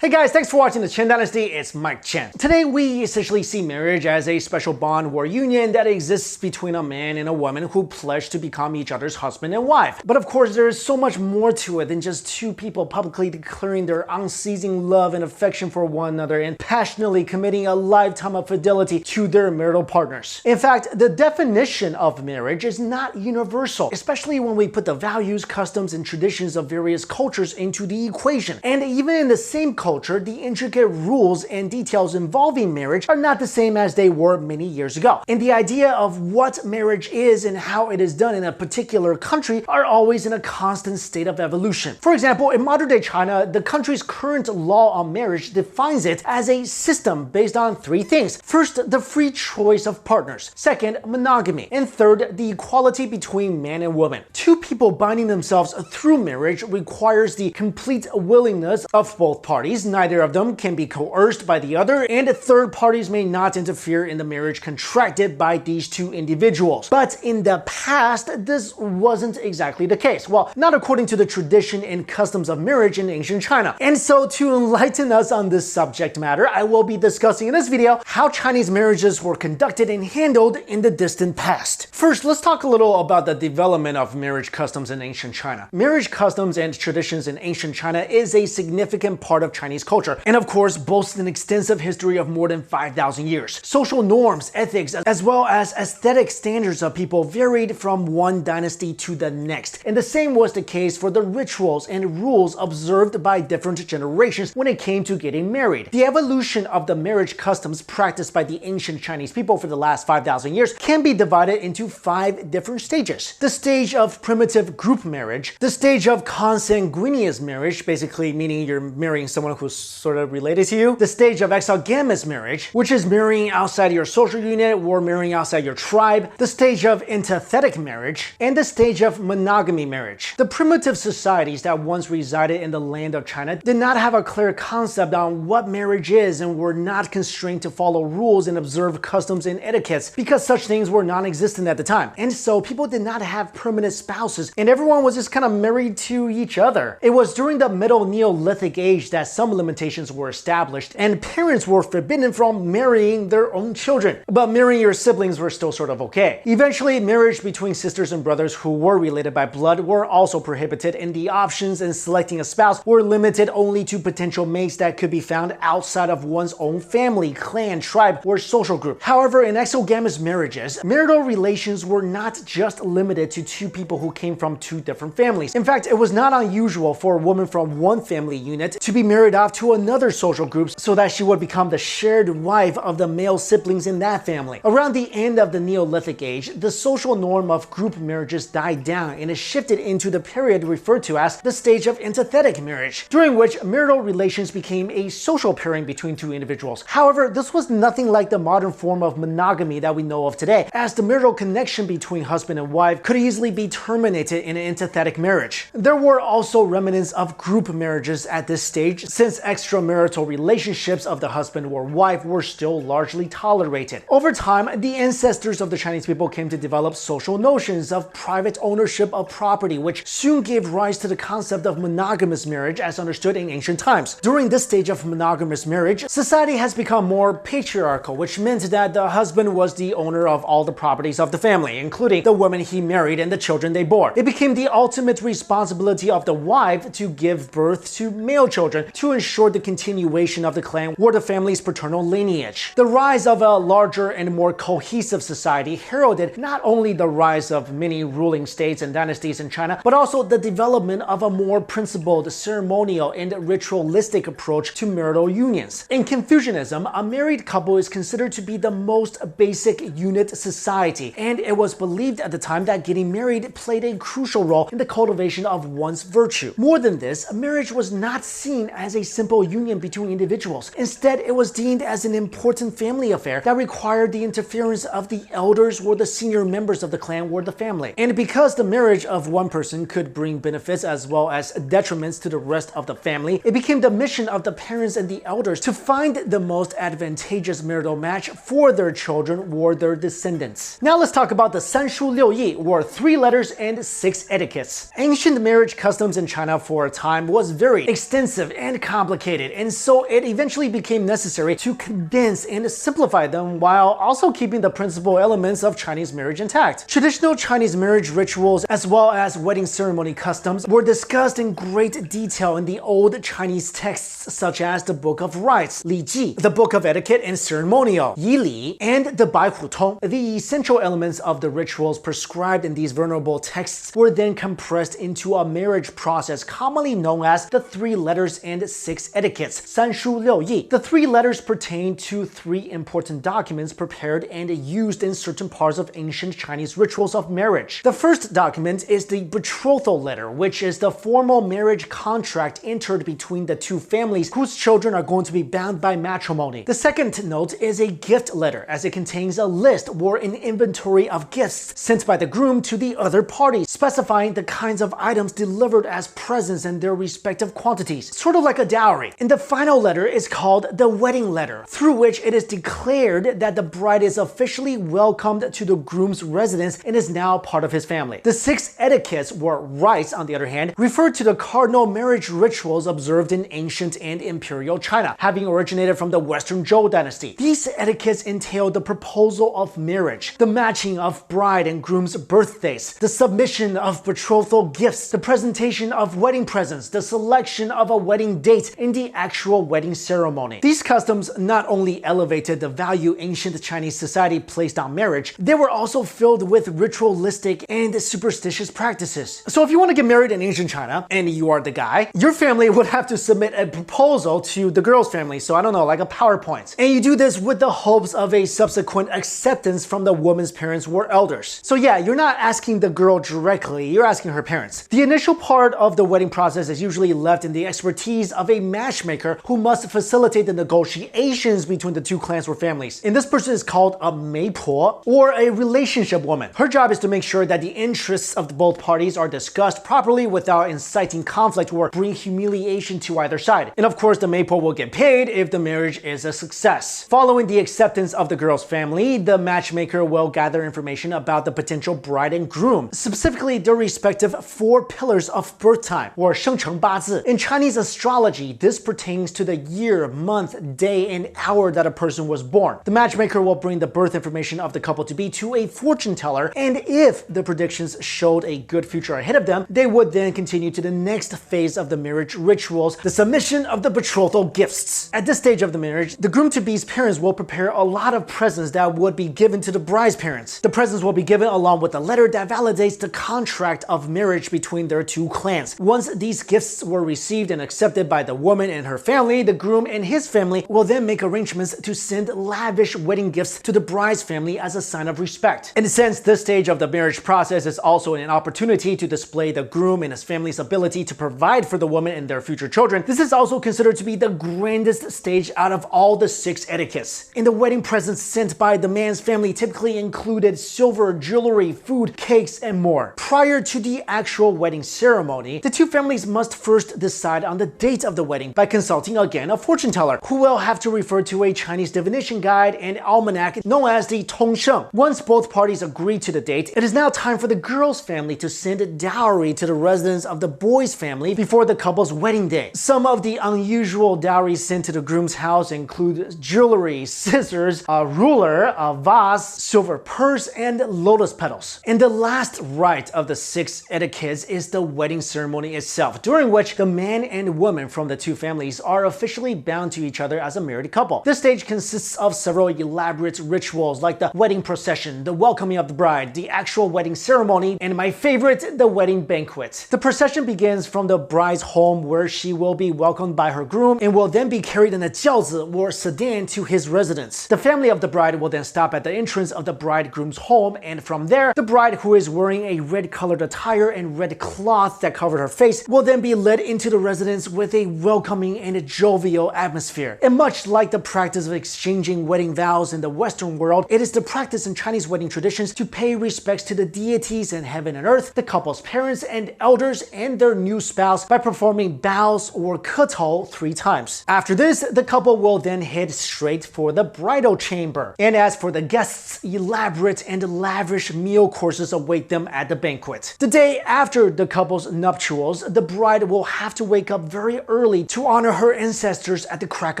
Hey guys, thanks for watching the Chen Dynasty. It's Chen. Today we essentially see marriage as a special bond or union that exists between a man and a woman who pledge to become each other's husband and wife. But of course, there is so much more to it than just two people publicly declaring their unceasing love and affection for one another and passionately committing a lifetime of fidelity to their marital partners. In fact, the definition of marriage is not universal, especially when we put the values, customs, and traditions of various cultures into the equation. And even in the same culture, the intricate rules and details involving marriage are not the same as they were many years ago. And the idea of what marriage is and how it is done in a particular country are always in a constant state of evolution. For example, in modern-day China, the country's current law on marriage defines it as a system based on three things. First, the free choice of partners. Second, monogamy. And third, the equality between man and woman. Two people binding themselves through marriage requires the complete willingness of both parties. Neither of them can be coerced by the other, and third parties may not interfere in the marriage contracted by these two individuals. But in the past, this wasn't exactly the case. Well, not according to the tradition and customs of marriage in ancient China. And so to enlighten us on this subject matter, I will be discussing in this video how Chinese marriages were conducted and handled in the distant past. First, let's talk a little about the development of marriage customs in ancient China. Marriage customs and traditions in ancient China is a significant part of Chinese culture, and of course boasts an extensive history of more than 5,000 years. Social norms, ethics, as well as aesthetic standards of people varied from one dynasty to the next, and the same was the case for the rituals and rules observed by different generations when it came to getting married. The evolution of the marriage customs practiced by the ancient Chinese people for the last 5,000 years can be divided into 5 different stages. The stage of primitive group marriage, the stage of consanguineous marriage, basically meaning you're marrying someone who's sort of related to you, the stage of exogamous marriage, which is marrying outside your social unit or marrying outside your tribe, the stage of antithetic marriage, and the stage of monogamy marriage. The primitive societies that once resided in the land of China did not have a clear concept on what marriage is and were not constrained to follow rules and observe customs and etiquettes because such things were non-existent at the time. And so people did not have permanent spouses and everyone was just kind of married to each other. It was during the Middle Neolithic age that some limitations were established and parents were forbidden from marrying their own children. But marrying your siblings were still sort of okay. Eventually, marriage between sisters and brothers who were related by blood were also prohibited, and the options in selecting a spouse were limited only to potential mates that could be found outside of one's own family, clan, tribe, or social group. However, in exogamous marriages, marital relations were not just limited to two people who came from two different families. In fact, it was not unusual for a woman from one family unit to be married off to another social group so that she would become the shared wife of the male siblings in that family. Around the end of the Neolithic age, the social norm of group marriages died down and it shifted into the period referred to as the stage of antithetic marriage, during which marital relations became a social pairing between two individuals. However, this was nothing like the modern form of monogamy that we know of today, as the marital connection between husband and wife could easily be terminated in an antithetic marriage. There were also remnants of group marriages at this stage, since extramarital relationships of the husband or wife were still largely tolerated. Over time, the ancestors of the Chinese people came to develop social notions of private ownership of property, which soon gave rise to the concept of monogamous marriage as understood in ancient times. During this stage of monogamous marriage, society has become more patriarchal, which meant that the husband was the owner of all the properties of the family, including the women he married and the children they bore. It became the ultimate responsibility of the wife to give birth to male children to ensure the continuation of the clan or the family's paternal lineage. The rise of a larger and more cohesive society heralded not only the rise of many ruling states and dynasties in China, but also the development of a more principled, ceremonial, and ritualistic approach to marital unions. In Confucianism, a married couple is considered to be the most basic unit society, and it was believed at the time that getting married played a crucial role in the cultivation of one's virtue. More than this, marriage was not seen as a simple union between individuals. Instead, it was deemed as an important family affair that required the interference of the elders or the senior members of the clan or the family. And because the marriage of one person could bring benefits as well as detriments to the rest of the family, it became the mission of the parents and the elders to find the most advantageous marital match for their children or their descendants. Now let's talk about the Sanshu Liuyi, or 3 letters and 6 etiquettes. Ancient marriage customs in China for a time was very extensive and complicated, and so it eventually became necessary to condense and simplify them while also keeping the principal elements of Chinese marriage intact. Traditional Chinese marriage rituals as well as wedding ceremony customs were discussed in great detail in the old Chinese texts such as the Book of Rites, Li Ji, the Book of Etiquette and Ceremonial, Yi Li, and the Bai Hu Tong. The essential elements of the rituals prescribed in these venerable texts were then compressed into a marriage process commonly known as the 3 letters and 6 etiquettes, 三书六艺. The 3 letters pertain to 3 important documents prepared and used in certain parts of ancient Chinese rituals of marriage. The first document is the betrothal letter, which is the formal marriage contract entered between the 2 families whose children are going to be bound by matrimony. The second note is a gift letter, as it contains a list or an inventory of gifts sent by the groom to the other party, specifying the kinds of items delivered as presents and their respective quantities, sort of like a dowry. And the final letter is called the wedding letter, through which it is declared that the bride is officially welcomed to the groom's residence and is now part of his family. The 6 etiquettes, or rites, on the other hand, refer to the cardinal marriage rituals observed in ancient and imperial China, having originated from the Western Zhou dynasty. These etiquettes entail the proposal of marriage, the matching of bride and groom's birthdays, the submission of betrothal gifts, the presentation of wedding presents, the selection of a wedding date, and the actual wedding ceremony. These customs not only elevated the value ancient Chinese society placed on marriage, they were also filled with ritualistic and superstitious practices. So if you want to get married in ancient China, and you are the guy, your family would have to submit a proposal to the girl's family, so I don't know, like a PowerPoint. And you do this with the hopes of a subsequent acceptance from the woman's parents or elders. So yeah, you're not asking the girl directly, you're asking her parents. The initial part of the wedding process is usually left in the expertise of a matchmaker who must facilitate the negotiations between the 2 clans or families. And this person is called a meipo, or a relationship woman. Her job is to make sure that the interests of both parties are discussed properly without inciting conflict or bring humiliation to either side. And of course, the meipo will get paid if the marriage is a success. Following the acceptance of the girl's family, the matchmaker will gather information about the potential bride and groom, specifically their respective 4 pillars of birth time, or 生辰八字. In Chinese astrology, this pertains to the year, month, day, and hour that a person was born. The matchmaker will bring the birth information of the couple-to-be to a fortune teller, and if the predictions showed a good future ahead of them, they would then continue to the next phase of the marriage rituals, the submission of the betrothal gifts. At this stage of the marriage, the groom-to-be's parents will prepare a lot of presents that would be given to the bride's parents. The presents will be given along with a letter that validates the contract of marriage between their 2 clans. Once these gifts were received and accepted by the woman and her family, the groom and his family will then make arrangements to send lavish wedding gifts to the bride's family as a sign of respect. In a sense, this stage of the marriage process is also an opportunity to display the groom and his family's ability to provide for the woman and their future children. This is also considered to be the grandest stage out of all the 6 etiquettes. And the wedding presents sent by the man's family typically included silver, jewelry, food, cakes, and more. Prior to the actual wedding ceremony, the 2 families must first decide on the date of the wedding by consulting again a fortune teller, who will have to refer to a Chinese divination guide and almanac known as the Tongsheng. Once both parties agree to the date, it is now time for the girl's family to send a dowry to the residence of the boy's family before the couple's wedding day. Some of the unusual dowries sent to the groom's house include jewelry, scissors, a ruler, a vase, silver purse, and lotus petals. And the last rite of the 6 etiquettes is the wedding ceremony itself, during which the man and woman from the 2 families are officially bound to each other as a married couple. This stage consists of several elaborate rituals like the wedding procession, the welcoming of the bride, the actual wedding ceremony, and my favorite, the wedding banquet. The procession begins from the bride's home, where she will be welcomed by her groom and will then be carried in a jiaozi or sedan to his residence. The family of the bride will then stop at the entrance of the bridegroom's home, and from there, the bride, who is wearing a red-colored attire and red cloth that covered her face, will then be led into the residence with a welcoming and a jovial atmosphere. And much like the practice of exchanging wedding vows in the Western world, it is the practice in Chinese wedding traditions to pay respects to the deities in heaven and earth, the couple's parents and elders, and their new spouse by performing bows or ketou 3 times. After this, the couple will then head straight for the bridal chamber. And as for the guests, elaborate and lavish meal courses await them at the banquet. The day after the couple's nuptials, the bride will have to wake up very early to honor her ancestors at the crack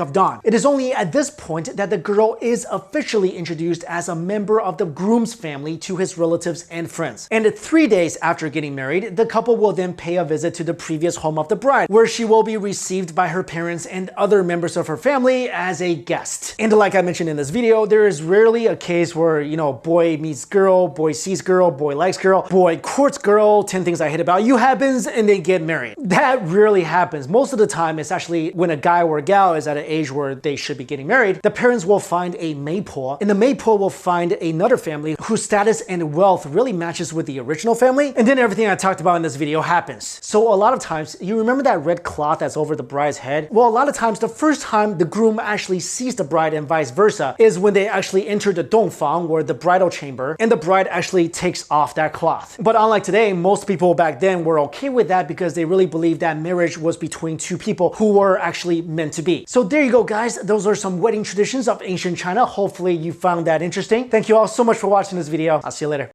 of dawn. It is only at this point that the girl is officially introduced as a member of the groom's family to his relatives and friends. And 3 days after getting married, the couple will then pay a visit to the previous home of the bride, where she will be received by her parents and other members of her family as a guest. And like I mentioned in this video, there is rarely a case where, boy meets girl, boy sees girl, boy likes girl, boy courts girl, 10 things I hate about you happens, and they get married. That rarely happens. Most of the time, it's actually when a guy or a gal is at an age where they should be getting married, the parents will find a maypole, and the maypole will find another family whose status and wealth really matches with the original family, and then everything I talked about in this video happens. So a lot of times, you remember that red cloth that's over the bride's head? Well, a lot of times, the first time the groom actually sees the bride and vice versa is when they actually enter the dongfang, or the bridal chamber, and the bride actually takes off that cloth. But unlike today, most people back then were okay with that because they really believed that marriage was between two people who were actually meant to be. So there you go, guys. Those are some wedding traditions of ancient China. Hopefully you found that interesting. Thank you all so much for watching this video. I'll see you later.